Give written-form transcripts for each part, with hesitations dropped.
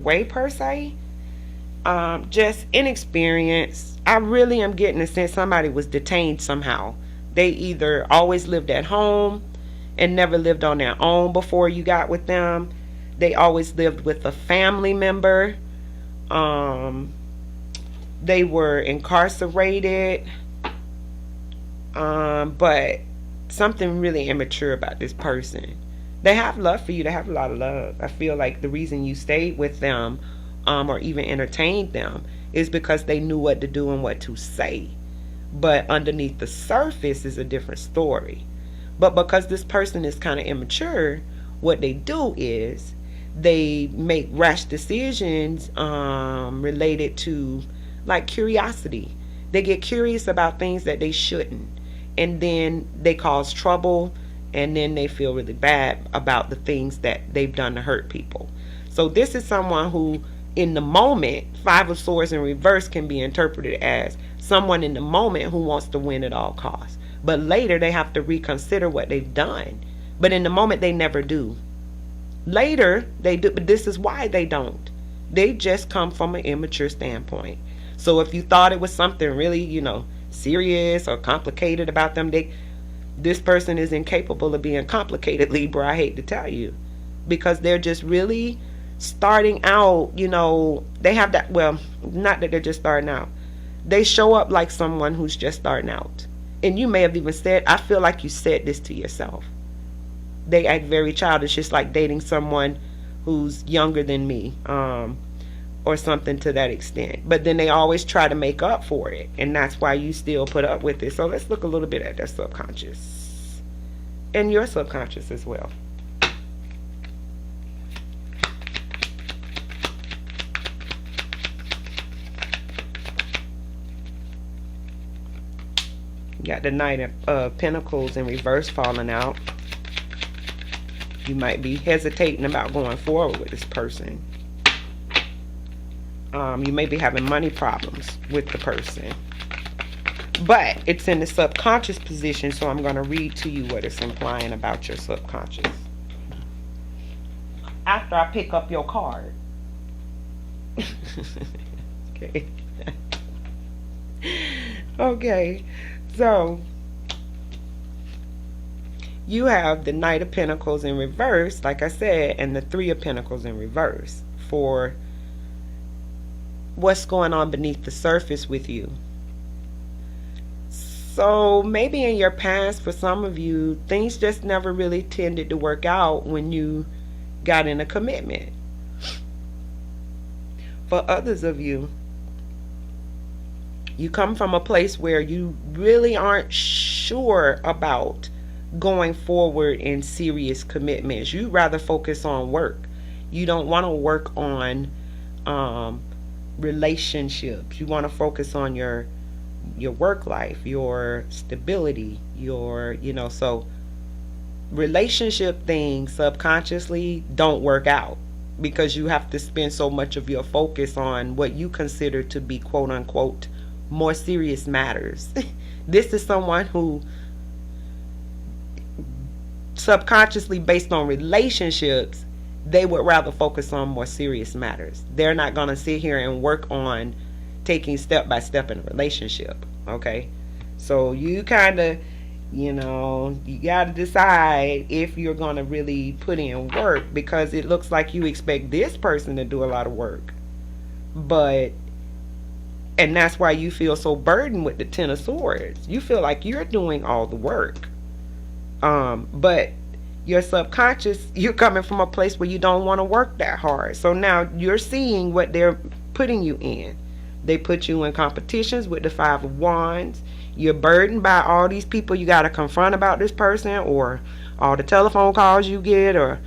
way per se. Just inexperience. I really am getting the sense somebody was detained somehow. They either always lived at home and never lived on their own before you got with them. They always lived with a family member. Um, they were incarcerated. But something really immature about this person. They have love for you. They have a lot of love. I feel like the reason you stayed with them, or even entertained them, is because they knew what to do and what to say. But underneath the surface is a different story. But because this person is kind of immature, what they do is they make rash decisions related to like curiosity. They get curious about things that they shouldn't. And then they cause trouble, and then they feel really bad about the things that they've done to hurt people. So this is someone who in the moment, Five of Swords in reverse can be interpreted as someone in the moment who wants to win at all costs. But later they have to reconsider what they've done. But in the moment they never do. Later they do, but this is why they don't. They just come from an immature standpoint. So if you thought it was something really, serious or complicated about them, this person is incapable of being complicated, Libra. I hate to tell you. Because they're just really starting out, they have that, well, not that they're just starting out. They show up like someone who's just starting out. And you may have even said, I feel like you said this to yourself. They act very childish, just like dating someone who's younger than me, or something to that extent. But then they always try to make up for it, and that's why you still put up with it. So let's look a little bit at their subconscious and your subconscious as well. You got the Knight of Pentacles in reverse falling out. You might be hesitating about going forward with this person. You may be having money problems with the person. But it's in the subconscious position, so I'm going to read to you what it's implying about your subconscious. After I pick up your card. Okay. Okay. So, you have the Knight of Pentacles in reverse, like I said, and the Three of Pentacles in reverse for what's going on beneath the surface with you. So maybe in your past, for some of you, things just never really tended to work out when you got in a commitment. For others of you, you come from a place where you really aren't sure about going forward in serious commitments. You rather focus on work. You don't want to work on relationships. You want to focus on your work life, your stability, so relationship things subconsciously don't work out because you have to spend so much of your focus on what you consider to be quote unquote more serious matters. This is someone who subconsciously, based on relationships, they would rather focus on more serious matters. They're not going to sit here and work on taking step by step in a relationship. Okay, so you kind of, you got to decide if you're going to really put in work, because it looks like you expect this person to do a lot of work, and that's why you feel so burdened with the Ten of Swords. You feel like you're doing all the work. But your subconscious, you're coming from a place where you don't want to work that hard. So now you're seeing what they're putting you in. They put you in competitions with the Five of Wands. You're burdened by all these people you got to confront about this person, or all the telephone calls you get, or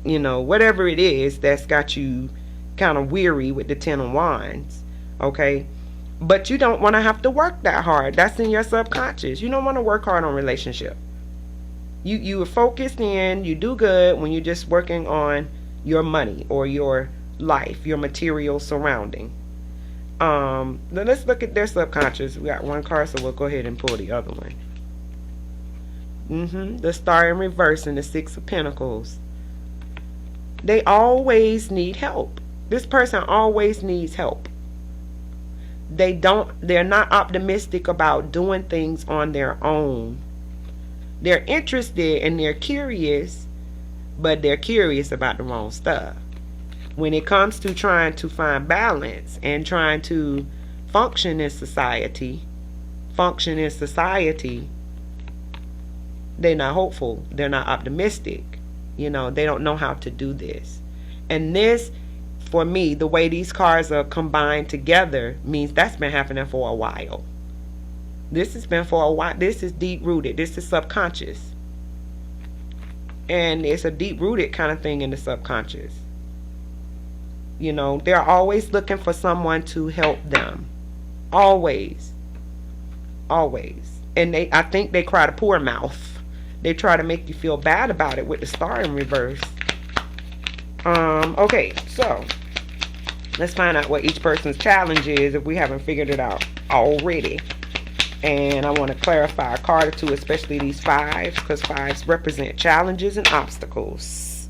whatever it is that's got you kind of weary with the Ten of Wands. Okay, but you don't want to have to work that hard. That's in your subconscious. You don't want to work hard on relationship. You are focused in, you do good when you're just working on your money or your life, your material surrounding. Then let's look at their subconscious. We got one card, so we'll go ahead and pull the other one. The Star in reverse and the Six of Pentacles. They always need help. This person always needs help. They're not optimistic about doing things on their own. They're interested and they're curious, but they're curious about the wrong stuff. When it comes to trying to find balance and trying to function in society, they're not hopeful. They're not optimistic. They don't know how to do this. And this, for me, the way these cards are combined together means that's been happening for a while. This has been for a while. This is deep rooted. This is subconscious. And it's a deep rooted kind of thing in the subconscious. They're always looking for someone to help them. Always. And I think they cry to poor mouth. They try to make you feel bad about it with the star in reverse. Okay, so let's find out what each person's challenge is if we haven't figured it out already. And I want to clarify a card or two, especially these fives, because fives represent challenges and obstacles.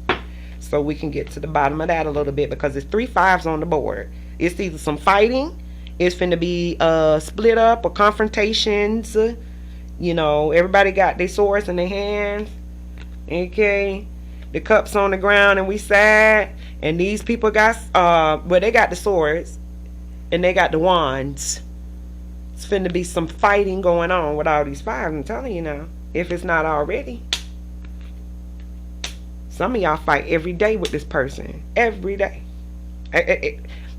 So we can get to the bottom of that a little bit, because there's 3 5s on the board. It's either some fighting, it's finna be split up, or confrontations. Everybody got their swords in their hands. Okay, the cups on the ground and we sad. And these people got they got the swords and they got the wands. It's finna be some fighting going on with all these fives. I'm telling you now, if it's not already. Some of y'all fight every day with this person. Every day.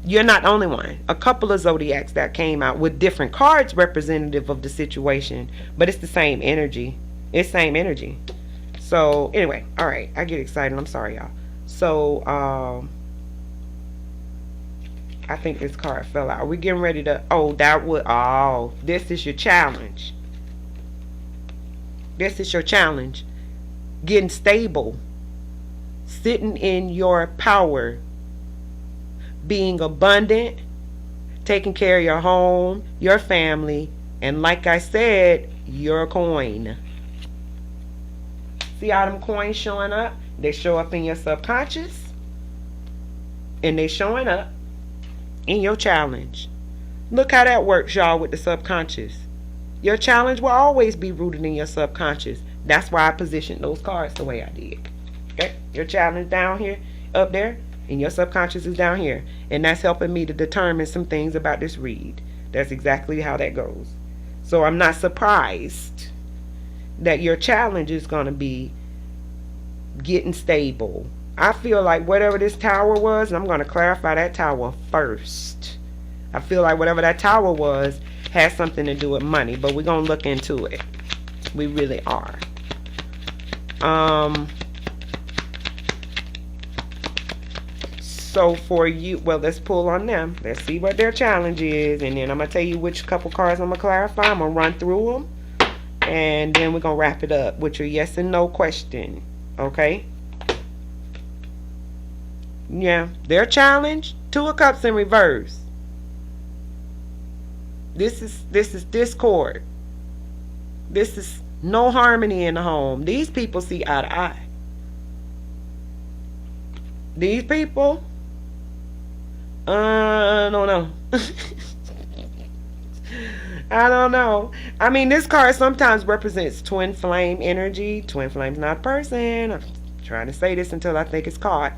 You're not the only one. A couple of zodiacs that came out with different cards representative of the situation, but it's the same energy. It's same energy. So anyway, all right, I get excited. I'm sorry, y'all. So I think this card fell out. Are we getting ready to? This is your challenge. This is your challenge. Getting stable, sitting in your power, being abundant, taking care of your home, your family, and like I said, your coin. See how them coins showing up? They show up in your subconscious, and they showing up in your challenge. Look how that works, y'all, with the subconscious. Your challenge will always be rooted in your subconscious. That's why I positioned those cards the way I did. Okay? Your challenge down here, up there, and your subconscious is down here. And that's helping me to determine some things about this read. That's exactly how that goes. So I'm not surprised that your challenge is going to be getting stable. I feel like whatever this tower was, and I'm going to clarify that tower first. I feel like whatever that tower was has something to do with money, but we're going to look into it. We really are. So for you, well, let's pull on them. Let's see what their challenge is, and then I'm going to tell you which couple cards I'm going to clarify. I'm going to run through them, and then we're going to wrap it up with your yes and no question. Okay? Yeah, their challenge, 2 of Cups in reverse. This is discord. This is no harmony in the home. These people see eye to eye. These people, I don't know. I don't know. I mean, this card sometimes represents twin flame energy. Twin flame's not a person. I'm trying to say this until I think it's caught.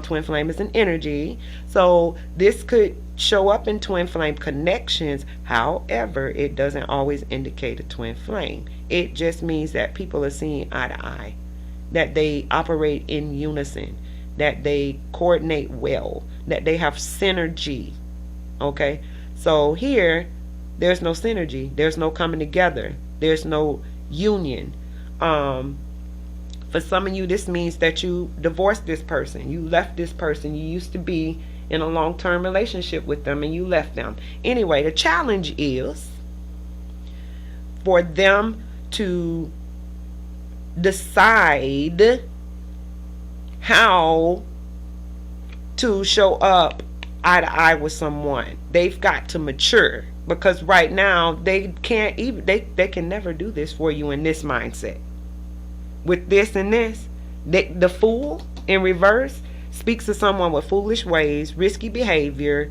Twin flame is an energy. So this could show up in twin flame connections. However, it doesn't always indicate a twin flame. It just means that people are seeing eye to eye, that they operate in unison, that they coordinate well, that they have synergy. Okay? So here, there's no synergy. There's no coming together. There's no union. For some of you, this means that you divorced this person. You left this person. You used to be in a long-term relationship with them and you left them. Anyway, the challenge is for them to decide how to show up eye to eye with someone. They've got to mature, because right now they can't even, they can never do this for you in this mindset. With this and this, the Fool in reverse speaks to someone with foolish ways, risky behavior,